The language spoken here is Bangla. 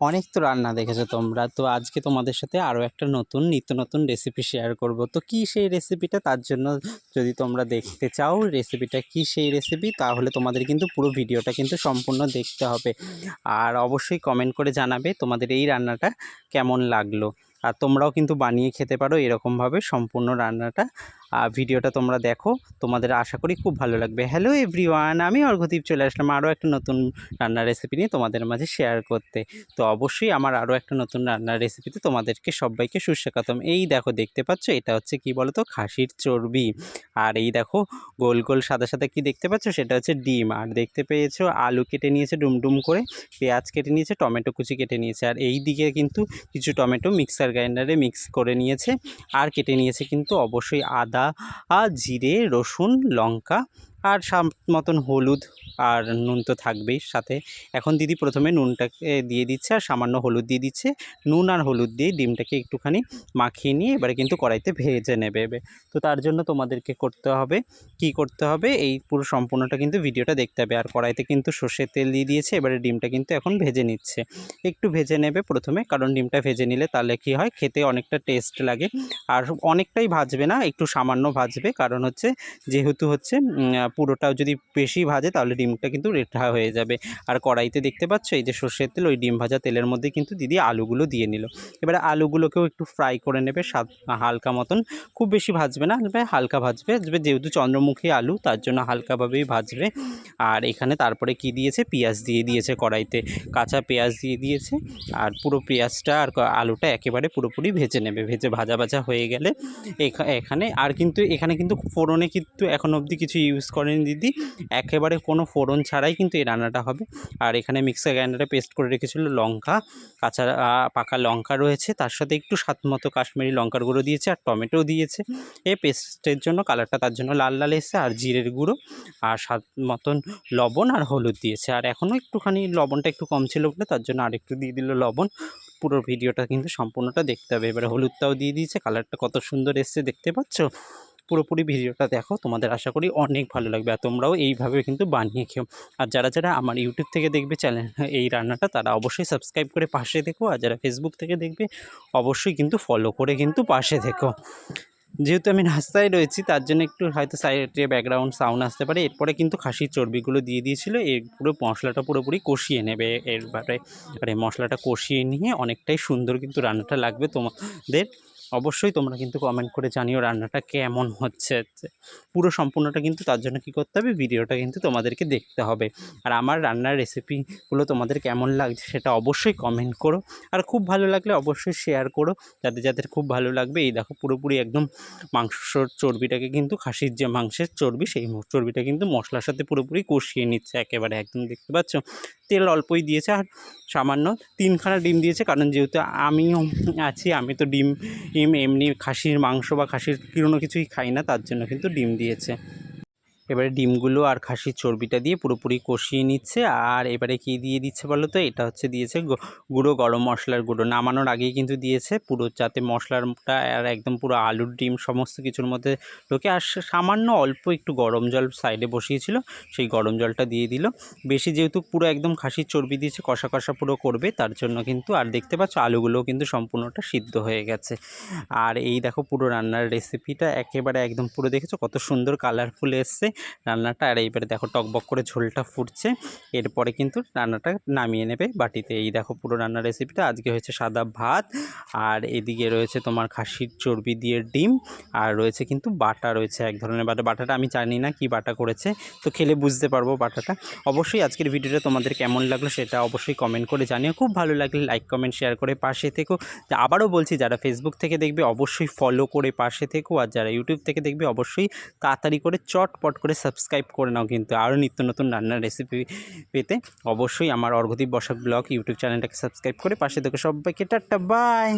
অনেক তো রান্না দেখেছো তোমরা, তো আজকে তোমাদের সাথে আরও একটা নতুন নিত্য নতুন রেসিপি শেয়ার করব। তো কি সেই রেসিপিটা, তার জন্য যদি তোমরা দেখতে চাও রেসিপিটা কি সেই রেসিপি, তাহলে তোমাদের কিন্তু পুরো ভিডিওটা কিন্তু সম্পূর্ণ দেখতে হবে। আর অবশ্যই কমেন্ট করে জানাবে তোমাদের এই রান্নাটা কেমন লাগলো। আর তোমরাও কিন্তু বানিয়ে খেতে পারো এরকমভাবে সম্পূর্ণ রান্নাটা। ভিডিওটা তোমরা দেখো, তোমাদের আশা করি খুব ভালো লাগবে। হ্যালো এভরিওয়ান, আমি অর্ঘদীপ চলে আসলাম আরও একটা নতুন রান্নার রেসিপি নিয়ে তোমাদের মাঝে শেয়ার করতে। তো অবশ্যই আমার আরও একটা নতুন রান্নার রেসিপিতে তোমাদেরকে সবাইকে সুস্বাগতম। এই দেখো, দেখতে পাচ্ছ এটা হচ্ছে কি বলো তো, খাসির চর্বি। আর এই দেখো গোল গোল সাদা সাদা কি দেখতে পাচ্ছ, সেটা হচ্ছে ডিম। আর দেখতে পেয়েছো আলু কেটে নিয়েছে ডুমডুম করে, পেঁয়াজ কেটে নিয়েছে, টমেটো কুচি কেটে নিয়েছে। আর এই দিকে কিন্তু কিছু টমেটো মিক্সার গ্রাইন্ডারে মিক্স করে নিয়েছে। আর কেটে নিয়েছে কিন্তু অবশ্যই আদা, জিরে, রসুন, লঙ্কা, আর স্বাদ মতন হলুদ, আর নুন তো থাকবেই সাথে। এখন দিদি প্রথমে নুনটাকে দিয়ে দিচ্ছে আর সামান্য হলুদ দিয়ে দিচ্ছে। নুন আর হলুদ দিয়ে ডিমটাকে একটুখানি মাখিয়ে নিয়ে এবারে কিন্তু কড়াইতে ভেজে নেবে। তো তার জন্য তোমাদেরকে করতে হবে, কি করতে হবে, এই পুরো সম্পূর্ণটা কিন্তু ভিডিওটা দেখতে হবে। আর কড়াইতে কিন্তু সর্ষের তেল দিয়ে দিয়েছে, এবারে ডিমটা কিন্তু এখন ভেজে নিচ্ছে। একটু ভেজে নেবে প্রথমে, কারণ ডিমটা ভেজে নিলে তাহলে কি হয়, খেতে অনেকটা টেস্ট লাগে। আর অনেকটাই ভাজবে না, একটু সামান্য ভাজবে, কারণ হচ্ছে যেহেতু হচ্ছে পুরোটাও যদি বেশি ভাজে তাহলে ডিমটা কিন্তু রেঠা হয়ে যাবে। আর কড়াইতে দেখতে পাচ্ছ এই যে সর্ষের তেল, ওই ডিম ভাজা তেলের মধ্যে কিন্তু দিদি আলুগুলো দিয়ে নিল। এবারে আলুগুলোকেও একটু ফ্রাই করে নেবে হালকা মতন, খুব বেশি ভাজবে না, হালকা ভাজবে, যেহেতু চন্দ্রমুখী আলু তার জন্য হালকাভাবেই ভাজবে। আর এখানে তারপরে কি দিয়েছে, পেঁয়াজ দিয়ে দিয়েছে কড়াইতে, কাঁচা পেঁয়াজ দিয়ে দিয়েছে। আর পুরো পেঁয়াজটা আর আলুটা একেবারে পুরোপুরি ভেজে নেবে। ভেজে ভাজা ভাজা হয়ে গেলে এখানে আর কিন্তু এখানে কিন্তু ফোড়নে কিন্তু এখন অবধি কিছু ইউজ করেনি দিদি, একেবারে কোনো ফোড়ন ছাড়াই কিন্তু এই রান্নাটা হবে। আর এখানে মিক্সার গ্রাইন্ডারে পেস্ট করে রেখেছিল লঙ্কা, কাঁচা পাকা লঙ্কা রয়েছে, তার সাথে একটু স্বাদ মতো কাশ্মীরি লঙ্কার গুঁড়ো দিয়েছে, আর টমেটো দিয়েছে এই পেস্টের জন্য, কালারটা তার জন্য লাল লাল এসছে। আর জিরের গুঁড়ো, আর স্বাদ মতন লবণ আর হলুদ দিয়েছে। আর এখনও একটুখানি লবণটা একটু কম ছিল বলে তার জন্য আরেকটু দিয়ে দিল লবণ। পুরো ভিডিওটা কিন্তু সম্পূর্ণটা দেখতে হবে। এবারে হলুদটাও দিয়ে দিয়েছে, কালারটা কত সুন্দর এসছে দেখতে পাচ্ছ। পুরোপুরি ভিডিওটা দেখো, তোমাদের আশা করি অনেক ভালো লাগবে। আর তোমরাও এইভাবে কিন্তু বানিয়ে খেও। আর যারা যারা আমার ইউটিউব থেকে দেখবে চ্যানেল এই রান্নাটা, তারা অবশ্যই সাবস্ক্রাইব করে পাশে দেখো। আর যারা ফেসবুক থেকে দেখবে অবশ্যই কিন্তু ফলো করে কিন্তু পাশে দেখো। যেহেতু আমি রাস্তায় রয়েছি তার জন্য একটু হয়তো সাইডে ব্যাকগ্রাউন্ড সাউন্ড আসতে পারে। এরপরে কিন্তু খাসির চর্বিগুলো দিয়ে দিয়েছিল, এর পুরো মশলাটা পুরোপুরি কষিয়ে নেবে। এরবারে মশলাটা কষিয়ে নিয়ে অনেকটাই সুন্দর কিন্তু রান্নাটা লাগবে তোমাদের। অবশ্যই তোমরা কিন্তু কমেন্ট করে জানিও রান্নাটা কেমন হচ্ছে। পুরো সম্পূর্ণটা কিন্তু তার জন্য কী করতে হবে, ভিডিওটা কিন্তু তোমাদেরকে দেখতে হবে। আর আমার রান্নার রেসিপিগুলো তোমাদের কেমন লাগছে সেটা অবশ্যই কমেন্ট করো। আর খুব ভালো লাগলে অবশ্যই শেয়ার করো যাদের যাদের খুব ভালো লাগবে। এই দেখো পুরোপুরি একদম মাংসর চর্বিটাকে কিন্তু, খাসির যে মাংসের চর্বি সেই চর্বিটা কিন্তু মশলার সাথে পুরোপুরি কষিয়ে নিচ্ছে একেবারে একদম, দেখতে পাচ্ছ। তেল অল্পই দিয়েছে, আর সামান্য 3খানা ডিম দিয়েছে, কারণ যেহেতু আমিও আছি, আমি তো ডিম এমনি খাসির মাংস বা খাসির কোনো কিছুই খাই না, তার জন্য কিন্তু ডিম দিয়েছে। এবারে ডিমগুলো আর খাসির চর্বিটা দিয়ে পুরোপুরি কষিয়ে নিচ্ছে। আর এবারে কি দিয়ে দিচ্ছে বলো তো, এটা হচ্ছে দিয়েছে গুঁড়ো গরম মশলার গুঁড়ো, নামানোর আগেই কিন্তু দিয়েছে, পুরো যাতে মশলাটা আর একদম পুরো আলুর ডিম সমস্ত কিছুর মধ্যে ঢোকে। আর সামান্য অল্প একটু গরম জল সাইডে বসিয়েছিল, সেই গরম জলটা দিয়ে দিল। বেশি যেহেতু পুরো একদম খাসির চর্বি দিয়েছে, কষা কষা পুরো করবে, তার জন্য কিন্তু। আর দেখতে পাচ্ছ আলুগুলোও কিন্তু সম্পূর্ণটা সিদ্ধ হয়ে গেছে। আর এই দেখো পুরো রান্নার রেসিপিটা একেবারে একদম পুরো, দেখেছো কত সুন্দর কালারফুল এসছে রান্নাটা। আর এইবারে দেখো টকবক করে ঝোলটা ফুটছে, এরপরে কিন্তু রান্নাটা নামিয়ে নেবে বাটিতে। এই দেখো পুরো রান্নার রেসিপিটা আজকে হয়েছে সাদা ভাত, আর এদিকে রয়েছে তোমার খাসির চর্বি দিয়ে ডিম, আর রয়েছে কিন্তু বাটা, রয়েছে এক ধরনের বাটা। বাটাটা আমি জানি না কি বাটা করেছে, তো খেলে বুঝতে পারবো বাটাটা। অবশ্যই আজকের ভিডিওটা তোমাদের কেমন লাগলো সেটা অবশ্যই কমেন্ট করে জানিও। খুব ভালো লাগলে লাইক কমেন্ট শেয়ার করে পাশে থেকো। আবারও বলছি, যারা ফেসবুক থেকে দেখবে অবশ্যই ফলো করে পাশে থেকো, আর যারা ইউটিউব থেকে দেখবে অবশ্যই তাড়াতাড়ি করে চটপট করে সাবস্ক্রাইব করে নাও কিন্তু আরও নিত্য নতুন রান্নার রেসিপি পেতে। অবশ্যই আমার অর্ঘদীপ বসাক ব্লগ ইউটিউব চ্যানেলটাকে সাবস্ক্রাইব করে পাশে থেকো। সবাইকে টাটা, বাই।